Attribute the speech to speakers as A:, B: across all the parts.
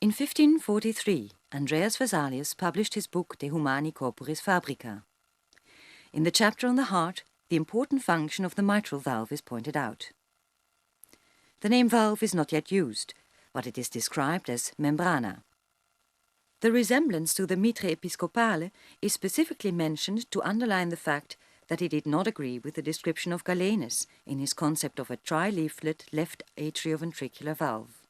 A: In 1543, Andreas Vesalius published his book De Humani Corporis Fabrica. In the chapter on the heart, the important function of the mitral valve is pointed out. The name valve is not yet used, but it is described as membrana. The resemblance to the mitre episcopale is specifically mentioned to underline the fact that he did not agree with the description of Galenus in his concept of a tri-leaflet left atrioventricular valve.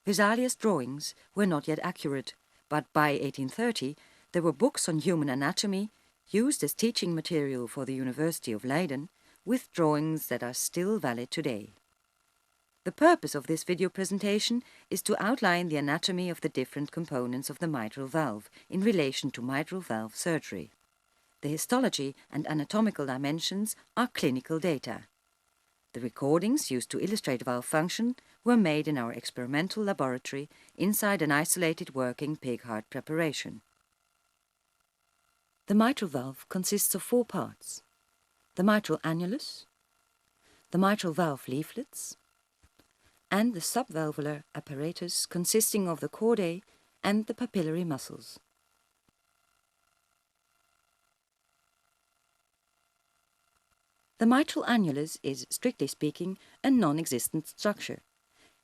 A: Vesalius' drawings were not yet accurate, but by 1830 there were books on human anatomy used as teaching material for the University of Leiden, with drawings that are still valid today. The purpose of this video presentation is to outline the anatomy of the different components of the mitral valve in relation to mitral valve surgery. The histology and anatomical dimensions are clinical data. The recordings used to illustrate valve function were made in our experimental laboratory inside an isolated working pig heart preparation. The mitral valve consists of 4 parts: the mitral annulus, the mitral valve leaflets, and the subvalvular apparatus consisting of the chordae and the papillary muscles. The mitral annulus is, strictly speaking, a non-existent structure,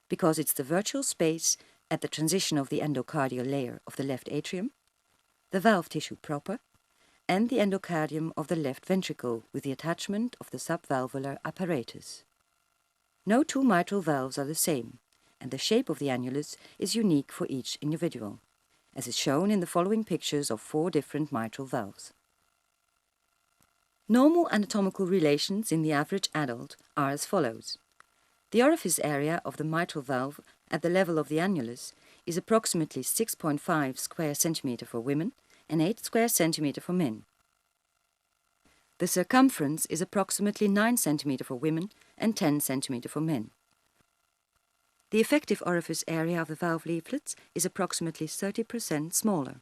A: because it's the virtual space at the transition of the endocardial layer of the left atrium, the valve tissue proper, and the endocardium of the left ventricle with the attachment of the subvalvular apparatus. No 2 mitral valves are the same, and the shape of the annulus is unique for each individual, as is shown in the following pictures of 4 different mitral valves. Normal anatomical relations in the average adult are as follows. The orifice area of the mitral valve at the level of the annulus is approximately 6.5 square centimeter for women and 8 square centimeter for men. The circumference is approximately 9 centimeter for women and 10 centimeter for men. The effective orifice area of the valve leaflets is approximately 30% smaller.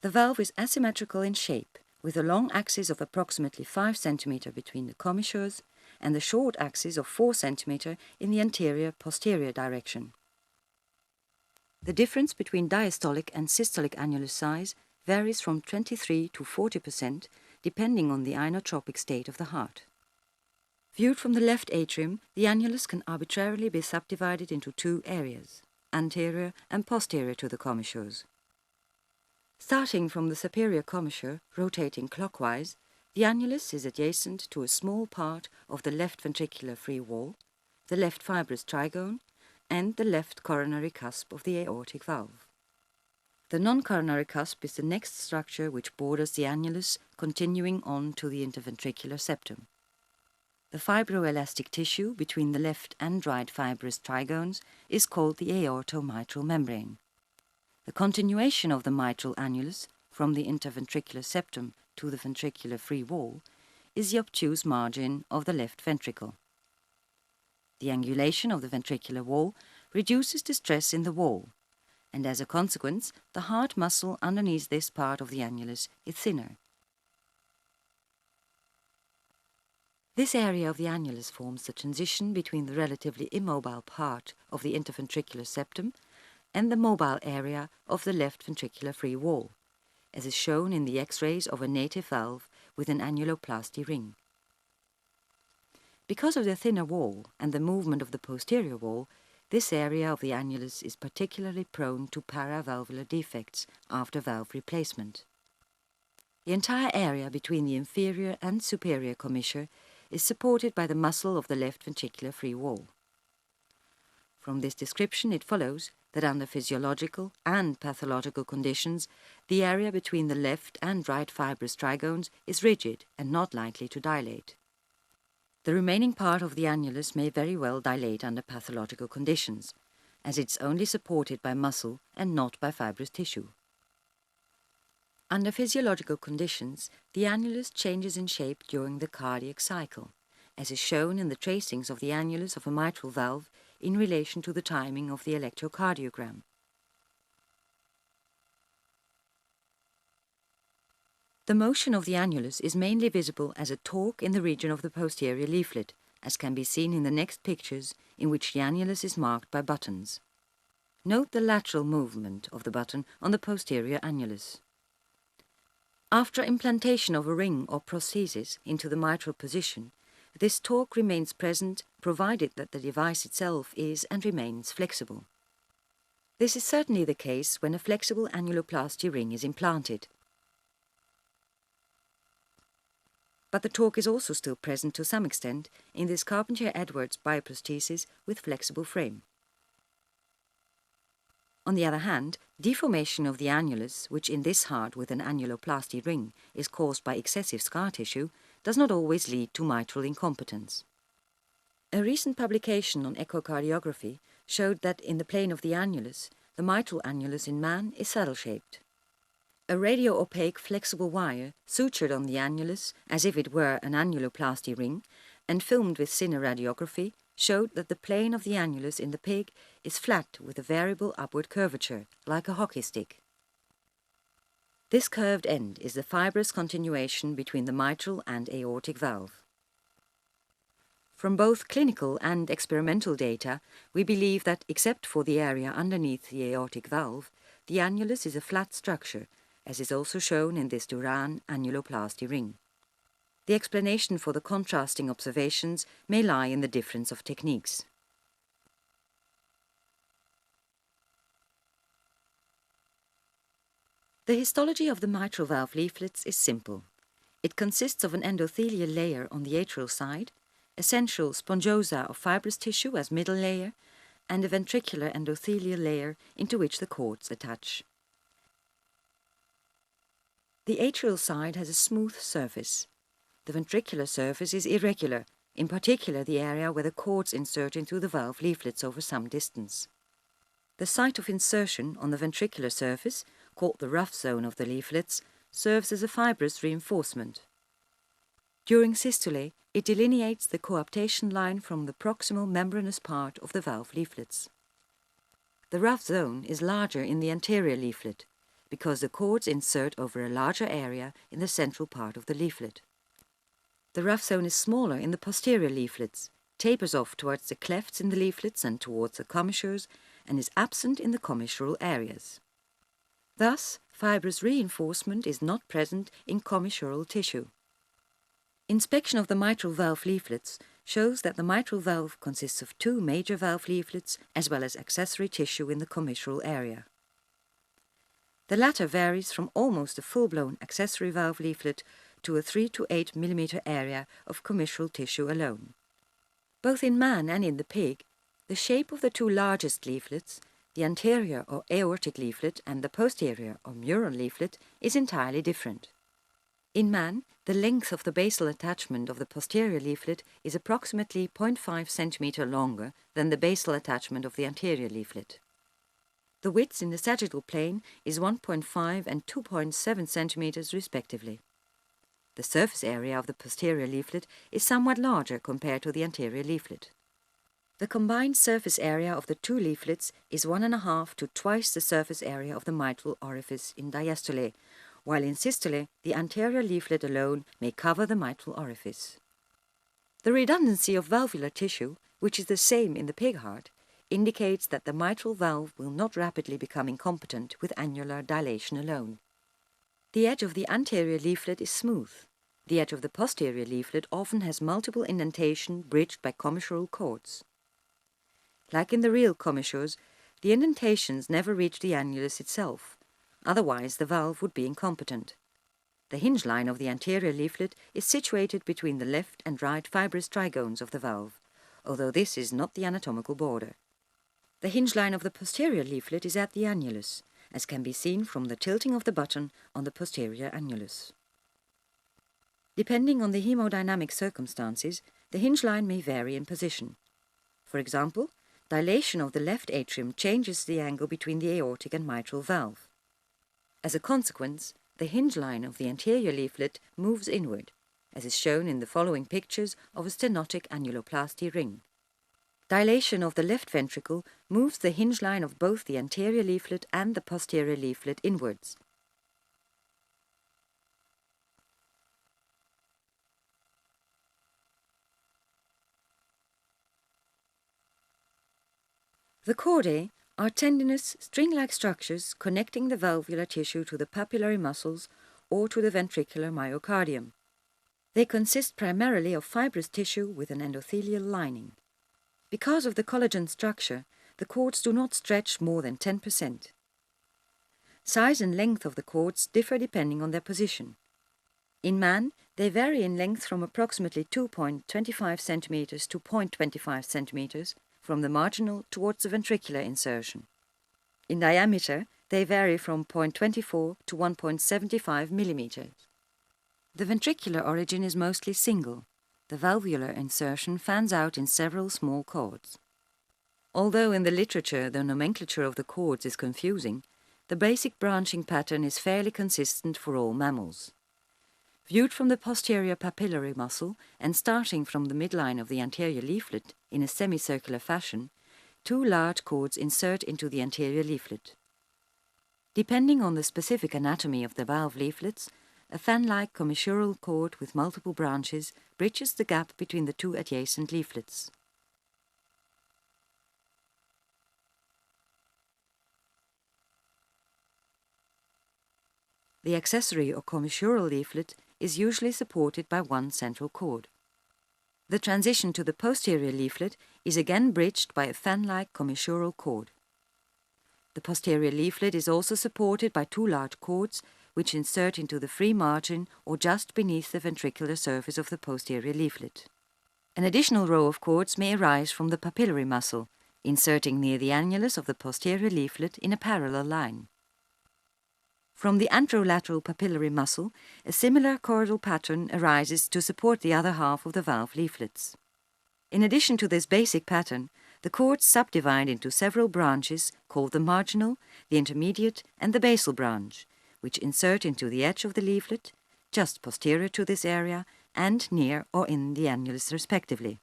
A: The valve is asymmetrical in shape, with a long axis of approximately 5 centimeter between the commissures and the short axis of 4 centimeter in the anterior-posterior direction. The difference between diastolic and systolic annulus size varies from 23 to 40% depending on the inotropic state of the heart. Viewed from the left atrium, the annulus can arbitrarily be subdivided into 2 areas, anterior and posterior to the commissures. Starting from the superior commissure, rotating clockwise, the annulus is adjacent to a small part of the left ventricular free wall, the left fibrous trigone, and the left coronary cusp of the aortic valve. The non-coronary cusp is the next structure which borders the annulus, continuing on to the interventricular septum. The fibroelastic tissue between the left and right fibrous trigones is called the aortomitral membrane. The continuation of the mitral annulus from the interventricular septum to the ventricular free wall is the obtuse margin of the left ventricle. The angulation of the ventricular wall reduces the stress in the wall, and as a consequence, the heart muscle underneath this part of the annulus is thinner. This area of the annulus forms the transition between the relatively immobile part of the interventricular septum and the mobile area of the left ventricular free wall, as is shown in the X-rays of a native valve with an annuloplasty ring. Because of the thinner wall and the movement of the posterior wall, this area of the annulus is particularly prone to paravalvular defects after valve replacement. The entire area between the inferior and superior commissure is supported by the muscle of the left ventricular free wall. From this description it follows that under physiological and pathological conditions, the area between the left and right fibrous trigones is rigid and not likely to dilate. The remaining part of the annulus may very well dilate under pathological conditions, as it's only supported by muscle and not by fibrous tissue. Under physiological conditions, the annulus changes in shape during the cardiac cycle, as is shown in the tracings of the annulus of a mitral valve in relation to the timing of the electrocardiogram. The motion of the annulus is mainly visible as a torque in the region of the posterior leaflet, as can be seen in the next pictures in which the annulus is marked by buttons. Note the lateral movement of the button on the posterior annulus. After implantation of a ring or prosthesis into the mitral position, this torque remains present provided that the device itself is and remains flexible. This is certainly the case when a flexible annuloplasty ring is implanted. But the torque is also still present to some extent in this Carpentier-Edwards bioprosthesis with flexible frame. On the other hand, deformation of the annulus, which in this heart with an annuloplasty ring is caused by excessive scar tissue, does not always lead to mitral incompetence. A recent publication on echocardiography showed that in the plane of the annulus, the mitral annulus in man is saddle-shaped. A radio-opaque flexible wire sutured on the annulus as if it were an annuloplasty ring and filmed with cineradiography showed that the plane of the annulus in the pig is flat with a variable upward curvature, like a hockey stick. This curved end is the fibrous continuation between the mitral and aortic valve. From both clinical and experimental data, we believe that except for the area underneath the aortic valve, the annulus is a flat structure, as is also shown in this Duran annuloplasty ring. The explanation for the contrasting observations may lie in the difference of techniques. The histology of the mitral valve leaflets is simple. It consists of an endothelial layer on the atrial side, a central spongiosa of fibrous tissue as middle layer, and a ventricular endothelial layer into which the cords attach. The atrial side has a smooth surface. The ventricular surface is irregular, in particular the area where the cords insert into the valve leaflets over some distance. The site of insertion on the ventricular surface, called the rough zone of the leaflets, serves as a fibrous reinforcement. During systole, it delineates the coaptation line from the proximal membranous part of the valve leaflets. The rough zone is larger in the anterior leaflet, because the cords insert over a larger area in the central part of the leaflet. The rough zone is smaller in the posterior leaflets, tapers off towards the clefts in the leaflets and towards the commissures, and is absent in the commissural areas. Thus, fibrous reinforcement is not present in commissural tissue. Inspection of the mitral valve leaflets shows that the mitral valve consists of two major valve leaflets as well as accessory tissue in the commissural area. The latter varies from almost a full-blown accessory valve leaflet to a 3 to 8 mm area of commissural tissue alone. Both in man and in the pig, the shape of the two largest leaflets, the anterior or aortic leaflet and the posterior or mural leaflet, is entirely different. In man, the length of the basal attachment of the posterior leaflet is approximately 0.5 cm longer than the basal attachment of the anterior leaflet. The width in the sagittal plane is 1.5 and 2.7 cm respectively. The surface area of the posterior leaflet is somewhat larger compared to the anterior leaflet. The combined surface area of the two leaflets is 1.5 to twice the surface area of the mitral orifice in diastole, while in systole the anterior leaflet alone may cover the mitral orifice. The redundancy of valvular tissue, which is the same in the pig heart, indicates that the mitral valve will not rapidly become incompetent with annular dilation alone. The edge of the anterior leaflet is smooth. The edge of the posterior leaflet often has multiple indentation bridged by commissural cords. Like in the real commissures, the indentations never reach the annulus itself, otherwise the valve would be incompetent. The hinge line of the anterior leaflet is situated between the left and right fibrous trigones of the valve, although this is not the anatomical border. The hinge line of the posterior leaflet is at the annulus, as can be seen from the tilting of the button on the posterior annulus. Depending on the hemodynamic circumstances, the hinge line may vary in position. For example, dilation of the left atrium changes the angle between the aortic and mitral valve. As a consequence, the hinge line of the anterior leaflet moves inward, as is shown in the following pictures of a stenotic annuloplasty ring. Dilation of the left ventricle moves the hinge line of both the anterior leaflet and the posterior leaflet inwards. The chordae are tendinous, string-like structures connecting the valvular tissue to the papillary muscles or to the ventricular myocardium. They consist primarily of fibrous tissue with an endothelial lining. Because of the collagen structure, the cords do not stretch more than 10%. Size and length of the cords differ depending on their position. In man, they vary in length from approximately 2.25 cm to 0.25 cm from the marginal towards the ventricular insertion. In diameter, they vary from 0.24 to 1.75 mm. The ventricular origin is mostly single. The valvular insertion fans out in several small cords. Although in the literature the nomenclature of the cords is confusing, the basic branching pattern is fairly consistent for all mammals. Viewed from the posterior papillary muscle and starting from the midline of the anterior leaflet in a semicircular fashion, two large cords insert into the anterior leaflet. Depending on the specific anatomy of the valve leaflets, a fan-like commissural cord with multiple branches bridges the gap between the two adjacent leaflets. The accessory or commissural leaflet is usually supported by one central cord. The transition to the posterior leaflet is again bridged by a fan-like commissural cord. The posterior leaflet is also supported by two large cords which insert into the free margin or just beneath the ventricular surface of the posterior leaflet. An additional row of cords may arise from the papillary muscle, inserting near the annulus of the posterior leaflet in a parallel line. From the anterolateral papillary muscle, a similar chordal pattern arises to support the other half of the valve leaflets. In addition to this basic pattern, the cords subdivide into several branches called the marginal, the intermediate and the basal branch, which insert into the edge of the leaflet, just posterior to this area and near or in the annulus respectively.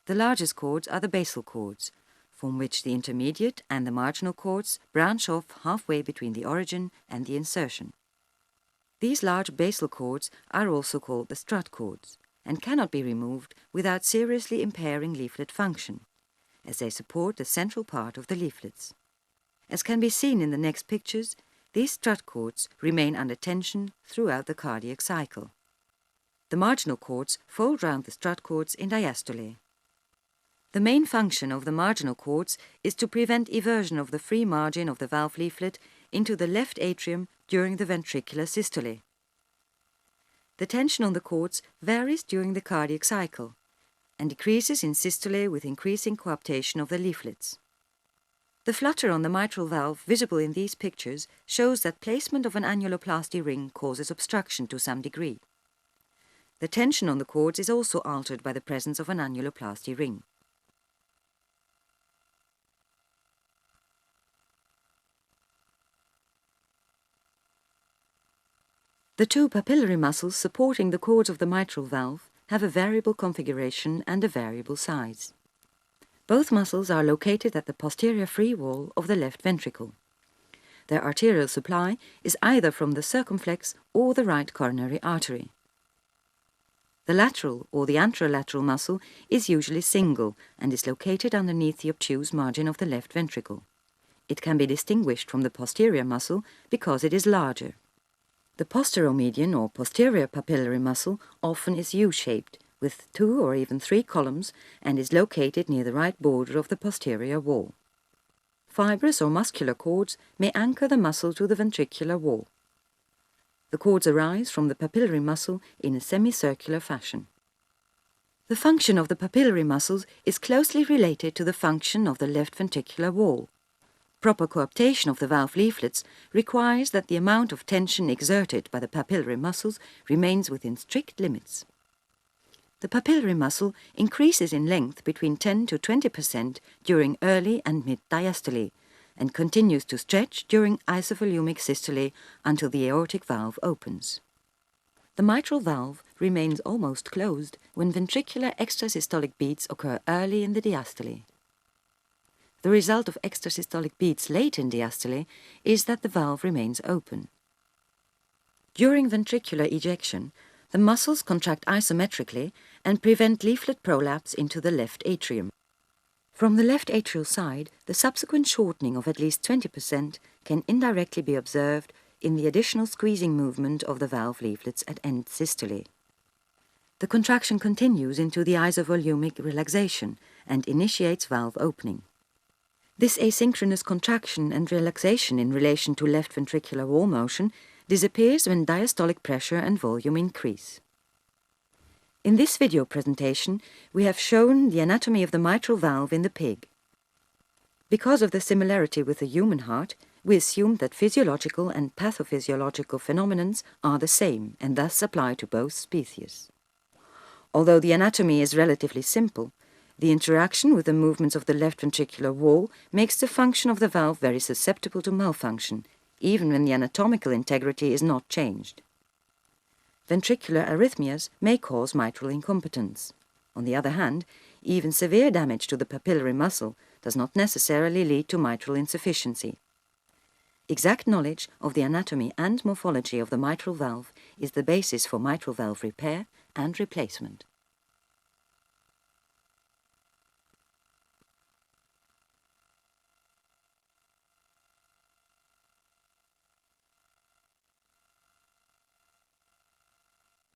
A: The largest cords are the basal cords, from which the intermediate and the marginal cords branch off halfway between the origin and the insertion. These large basal cords are also called the strut cords and cannot be removed without seriously impairing leaflet function, as they support the central part of the leaflets. As can be seen in the next pictures, these strut cords remain under tension throughout the cardiac cycle. The marginal cords fold round the strut cords in diastole. The main function of the marginal cords is to prevent eversion of the free margin of the valve leaflet into the left atrium during the ventricular systole. The tension on the cords varies during the cardiac cycle and decreases in systole with increasing coaptation of the leaflets. The flutter on the mitral valve visible in these pictures shows that placement of an annuloplasty ring causes obstruction to some degree. The tension on the cords is also altered by the presence of an annuloplasty ring. The two papillary muscles supporting the cords of the mitral valve have a variable configuration and a variable size. Both muscles are located at the posterior free wall of the left ventricle. Their arterial supply is either from the circumflex or the right coronary artery. The lateral or the anterolateral muscle is usually single and is located underneath the obtuse margin of the left ventricle. It can be distinguished from the posterior muscle because it is larger. The posteromedian or posterior papillary muscle often is U-shaped, with 2 or even 3 columns, and is located near the right border of the posterior wall. Fibrous or muscular cords may anchor the muscle to the ventricular wall. The cords arise from the papillary muscle in a semicircular fashion. The function of the papillary muscles is closely related to the function of the left ventricular wall. Proper coaptation of the valve leaflets requires that the amount of tension exerted by the papillary muscles remains within strict limits. The papillary muscle increases in length between 10 to 20% during early and mid-diastole and continues to stretch during isovolumic systole until the aortic valve opens. The mitral valve remains almost closed when ventricular extrasystolic beats occur early in the diastole. The result of extrasystolic beats late in diastole is that the valve remains open. During ventricular ejection, the muscles contract isometrically and prevent leaflet prolapse into the left atrium. From the left atrial side, the subsequent shortening of at least 20% can indirectly be observed in the additional squeezing movement of the valve leaflets at end systole. The contraction continues into the isovolumic relaxation and initiates valve opening. This asynchronous contraction and relaxation in relation to left ventricular wall motion disappears when diastolic pressure and volume increase. In this video presentation, we have shown the anatomy of the mitral valve in the pig. Because of the similarity with the human heart, we assume that physiological and pathophysiological phenomena are the same and thus apply to both species. Although the anatomy is relatively simple, the interaction with the movements of the left ventricular wall makes the function of the valve very susceptible to malfunction, even when the anatomical integrity is not changed. Ventricular arrhythmias may cause mitral incompetence. On the other hand, even severe damage to the papillary muscle does not necessarily lead to mitral insufficiency. Exact knowledge of the anatomy and morphology of the mitral valve is the basis for mitral valve repair and replacement.